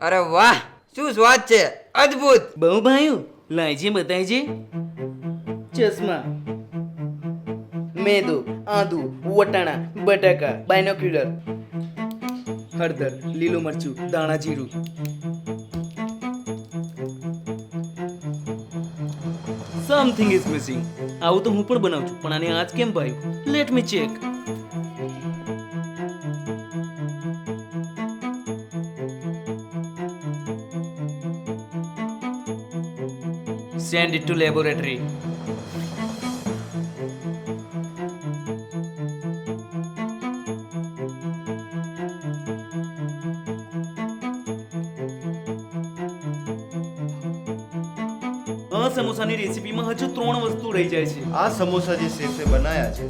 અરે વાહ, શું સ્વાદ છે, અદ્ભુત. બહુ ભાઈઓ લાઈજી બતાઈજે. ચશ્મા, મેદો, આદુ, વટાણા, બટાકા, બાયનોક્યુલર, હળદર, લીલું મરચું, દાણા જીરું. Something is missing. આવું તો હું પણ બનાવું છું, પણ આને આજ કેમ ભાઈ? Let me check. Send it to laboratory. આ સમોસાની રેસીપીમાં હજુ 3 વસ્તુ રહી જાય છે. આ સમોસા જે શેફે બનાયા છે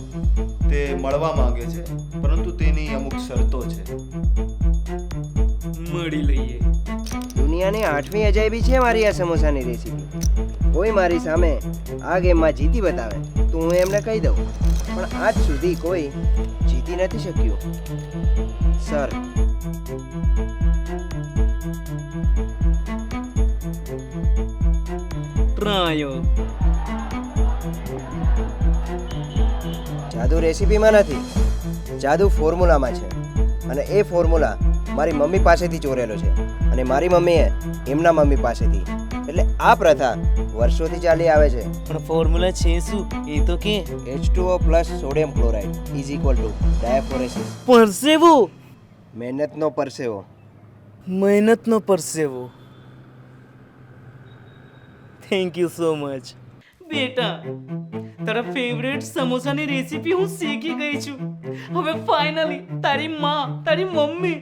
તે મળવા માંગે છે, પરંતુ તેની અમુક શરતો છે. મળી લઈએ. દુનિયાની 8મી અજાયબી છે મારી આ સમોસાની રેસીપી. કોઈ મારી સામે આ ગેમમાં જીતી બતાવે તો હું એમને કહી દઉં, પણ આજ સુધી કોઈ જીતી નથી શક્યું. Sir, trio. જાદુ રેસીપીમાં નથી, જાદુ ફોર્મ્યુલામાં છે. અને એ ફોર્મ્યુલા મારી મમ્મી પાસેથી ચોરેલો છે, અને મારી મમ્મીએ એમના મમ્મી પાસેથી. એટલે આ પ્રથા વર્ષોથી ચાલી આવે છે. પણ ફોર્મ્યુલા છે શું એ તો કે? H2O plus sodium chloride is equal to diaphoresis. પરસેવો. મહેનતનો પરસેવો. મહેનતનો પરસેવો. Thank you so much. બેટા, તારા ફેવરેટ સમોસાની રેસીપી હું શીખી ગઈ છું. હવે ફાઇનલી તારી માં, તારી મમ્મી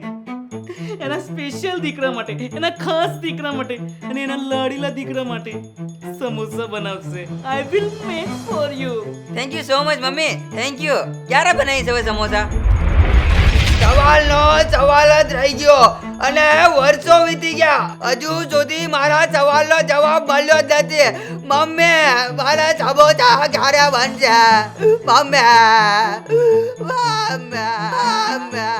એના સ્પેશિયલ દીકરા માટે, એના ખાસ દીકરા માટે અને એના લાડીલા દીકરા માટે સમોસા બનાવશે. I will make for you. Thank you so much mummy, thank you. ક્યારે બનાવીશ હવે સમોસા? સવાલનો સવાલ જ રહી ગયો અને વર્ષો વીતી ગયા, હજુ સુધી મારા સવાલનો જવાબ મળ્યો જ નથી. મમ્મી, મારા સમોસા ક્યારે બનશે? Mummy, mummy, mummy.